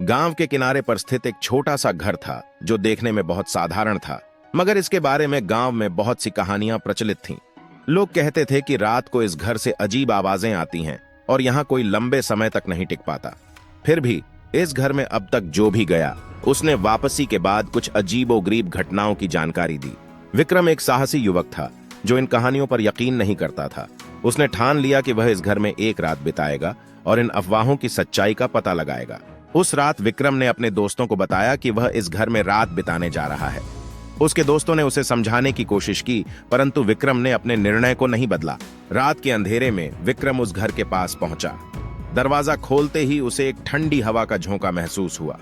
गांव के किनारे पर स्थित एक छोटा सा घर था जो देखने में बहुत साधारण था, मगर इसके बारे में गांव में बहुत सी कहानियां प्रचलित थीं। लोग कहते थे कि रात को इस घर से अजीब आवाजें आती हैं और यहाँ कोई लंबे समय तक नहीं टिक पाता। फिर भी इस घर में अब तक जो भी गया, उसने वापसी के बाद कुछ अजीबोगरीब घटनाओं की जानकारी दी। विक्रम एक साहसी युवक था जो इन कहानियों पर यकीन नहीं करता था। उसने ठान लिया कि वह इस घर में एक रात बिताएगा और इन अफवाहों की सच्चाई का पता लगाएगा। उस रात विक्रम ने अपने दोस्तों को बताया कि वह इस घर में रात बिताने जा रहा है। उसके दोस्तों ने उसे समझाने की कोशिश की, परंतु विक्रम ने अपने निर्णय को नहीं बदला। रात के अंधेरे में विक्रम उस घर के पास पहुंचा। दरवाजा खोलते ही उसे एक ठंडी हवा का झोंका महसूस हुआ।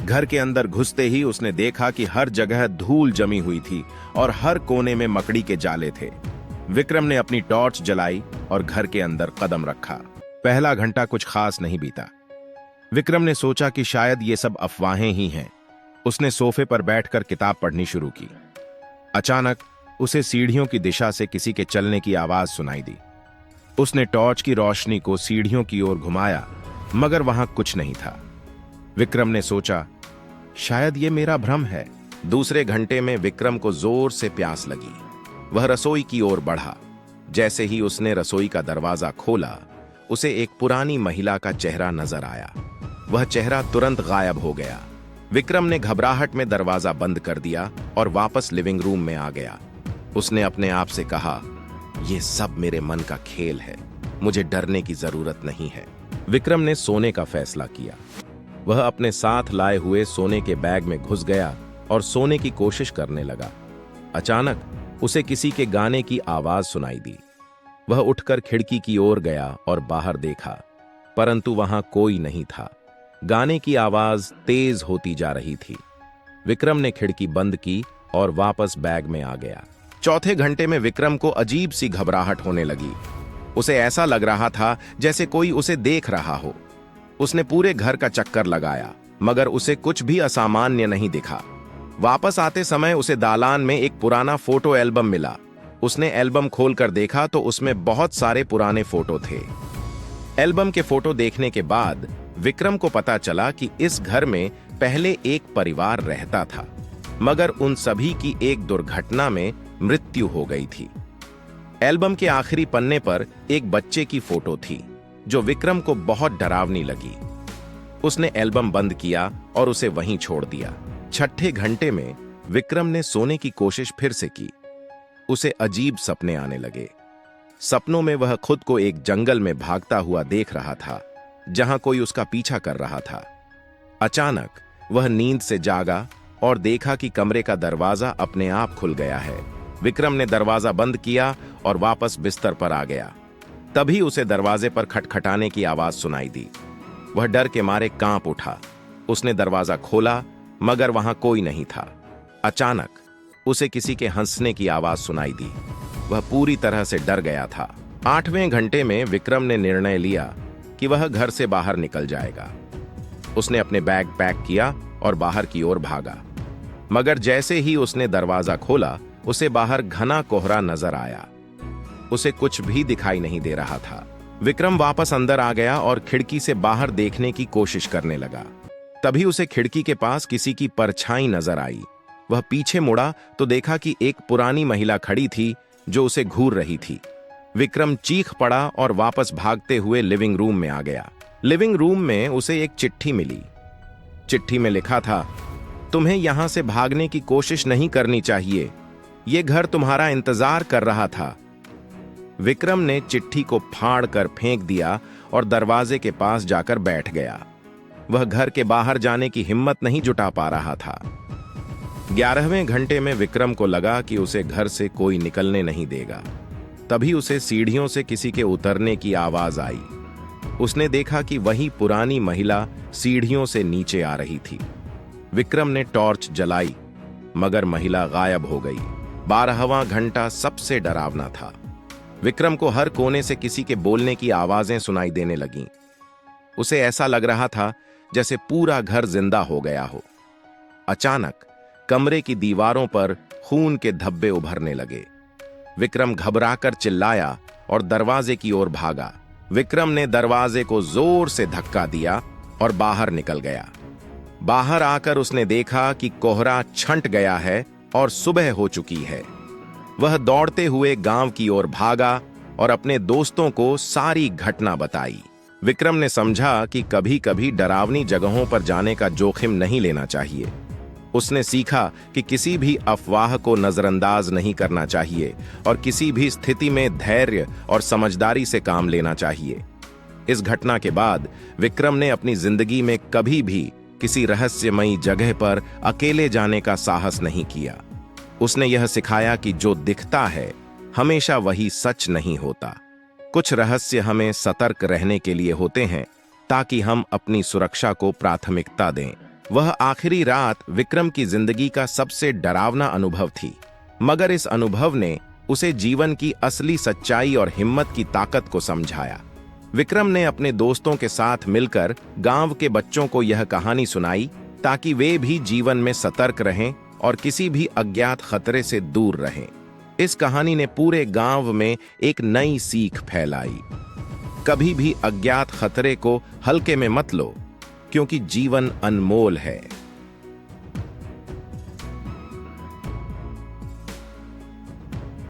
घर के अंदर घुसते ही उसने देखा कि हर जगह धूल जमी हुई थी और हर कोने में मकड़ी के जाले थे। विक्रम ने अपनी टॉर्च जलाई और घर के अंदर कदम रखा। पहला घंटा कुछ खास नहीं बीता। विक्रम ने सोचा कि शायद ये सब अफवाहें ही हैं। उसने सोफे पर बैठकर किताब पढ़नी शुरू की। अचानक उसे सीढ़ियों की दिशा से किसी के चलने की आवाज सुनाई दी। उसने टॉर्च की रोशनी को सीढ़ियों की ओर घुमाया, मगर वहां कुछ नहीं था। विक्रम ने सोचा, शायद ये मेरा भ्रम है। दूसरे घंटे में विक्रम को जोर से प्यास लगी। वह रसोई की ओर बढ़ा। जैसे ही उसने रसोई का दरवाजा खोला, उसे एक पुरानी महिला का चेहरा नजर आया। वह चेहरा तुरंत गायब हो गया। विक्रम ने घबराहट में दरवाजा बंद कर दिया और वापस लिविंग रूम में आ गया। उसने अपने आप से कहा, यह सब मेरे मन का खेल है, मुझे डरने की जरूरत नहीं है। विक्रम ने सोने का फैसला किया। वह अपने साथ लाए हुए सोने के बैग में घुस गया और सोने की कोशिश करने लगा। अचानक उसे किसी के गाने की आवाज सुनाई दी। वह उठकर खिड़की की ओर गया और बाहर देखा, परंतु वहां कोई नहीं था। गाने की आवाज तेज होती जा रही थी। विक्रम ने खिड़की बंद की और वापस बैग में आ गया। चौथे घंटे में विक्रम को अजीब सी घबराहट होने लगी। उसे ऐसा लग रहा था जैसे कोई उसे देख रहा हो। उसने पूरे घर का चक्कर लगाया, मगर उसे कुछ भी असामान्य नहीं दिखा। वापस आते समय उसे दालान में एक पुराना फोटो एल्बम मिला। उसने एल्बम खोलकर देखा तो उसमें बहुत सारे पुराने फोटो थे। एल्बम के फोटो देखने के बाद विक्रम को पता चला कि इस घर में पहले एक परिवार रहता था, मगर उन सभी की एक दुर्घटना में मृत्यु हो गई थी। एल्बम के आखिरी पन्ने पर एक बच्चे की फोटो थी जो विक्रम को बहुत डरावनी लगी। उसने एल्बम बंद किया और उसे वहीं छोड़ दिया। छठे घंटे में विक्रम ने सोने की कोशिश फिर से की। उसे अजीब सपने आने लगे। सपनों में वह खुद को एक जंगल में भागता हुआ देख रहा था, जहां कोई उसका पीछा कर रहा था। अचानक वह नींद से जागा और देखा कि कमरे का दरवाजा अपने आप खुल गया है। विक्रम ने दरवाजा बंद किया और वापस बिस्तर पर आ गया। तभी उसे दरवाजे पर खटखटाने की आवाज सुनाई दी। वह डर के मारे कांप उठा। उसने दरवाजा खोला, मगर वहां कोई नहीं था। अचानक उसे किसी के हंसने की आवाज सुनाई दी। वह पूरी तरह से डर गया था। आठवें घंटे में विक्रम ने निर्णय लिया कि वह घर से बाहर निकल जाएगा। उसने अपने बैग पैक किया और बाहर की ओर भागा, मगर जैसे ही उसने दरवाजा खोला, उसे बाहर घना कोहरा नजर आया। उसे कुछ भी दिखाई नहीं दे रहा था। विक्रम वापस अंदर आ गया और खिड़की से बाहर देखने की कोशिश करने लगा। तभी उसे खिड़की के पास किसी की परछाई नजर आई। वह पीछे मुड़ा तो देखा कि एक पुरानी महिला खड़ी थी जो उसे घूर रही थी। विक्रम चीख पड़ा और वापस भागते हुए लिविंग रूम में आ गया। लिविंग रूम में उसे एक चिट्ठी मिली। चिट्ठी में लिखा था, तुम्हें यहां से भागने की कोशिश नहीं करनी चाहिए, यह घर तुम्हारा इंतजार कर रहा था। विक्रम ने चिट्ठी को फाड़ कर फेंक दिया और दरवाजे के पास जाकर बैठ गया। वह घर के बाहर जाने की हिम्मत नहीं जुटा पा रहा था। 11वें घंटे में विक्रम को लगा कि उसे घर से कोई निकलने नहीं देगा। तभी उसे सीढ़ियों से किसी के उतरने की आवाज आई। उसने देखा कि वही पुरानी महिला सीढ़ियों से नीचे आ रही थी। विक्रम ने टॉर्च जलाई, मगर महिला गायब हो गई। 12वां घंटा सबसे डरावना था। विक्रम को हर कोने से किसी के बोलने की आवाजें सुनाई देने लगीं। उसे ऐसा लग रहा था जैसे पूरा घर जिंदा हो गया हो। अचानक कमरे की दीवारों पर खून के धब्बे उभरने लगे। विक्रम घबराकर चिल्लाया और दरवाजे की ओर भागा। विक्रम ने दरवाजे को जोर से धक्का दिया और बाहर निकल गया। बाहर आकर उसने देखा कि कोहरा छंट गया है और सुबह हो चुकी है। वह दौड़ते हुए गांव की ओर भागा और अपने दोस्तों को सारी घटना बताई। विक्रम ने समझा कि कभी कभी डरावनी जगहों पर जाने का जोखिम नहीं लेना चाहिए। उसने सीखा कि किसी भी अफवाह को नजरअंदाज नहीं करना चाहिए और किसी भी स्थिति में धैर्य और समझदारी से काम लेना चाहिए। इस घटना के बाद विक्रम ने अपनी जिंदगी में कभी भी किसी रहस्यमयी जगह पर अकेले जाने का साहस नहीं किया। उसने यह सिखाया कि जो दिखता है हमेशा वही सच नहीं होता। कुछ रहस्य हमें सतर्क रहने के लिए होते हैं ताकि हम अपनी सुरक्षा को प्राथमिकता दें। वह आखिरी रात विक्रम की जिंदगी का सबसे डरावना अनुभव थी, मगर इस अनुभव ने उसे जीवन की असली सच्चाई और हिम्मत की ताकत को समझाया। विक्रम ने अपने दोस्तों के साथ मिलकर गांव के बच्चों को यह कहानी सुनाई ताकि वे भी जीवन में सतर्क रहें और किसी भी अज्ञात खतरे से दूर रहें। इस कहानी ने पूरे गांव में एक नई सीख फैलाई। कभी भी अज्ञात खतरे को हल्के में मत लो, क्योंकि जीवन अनमोल है।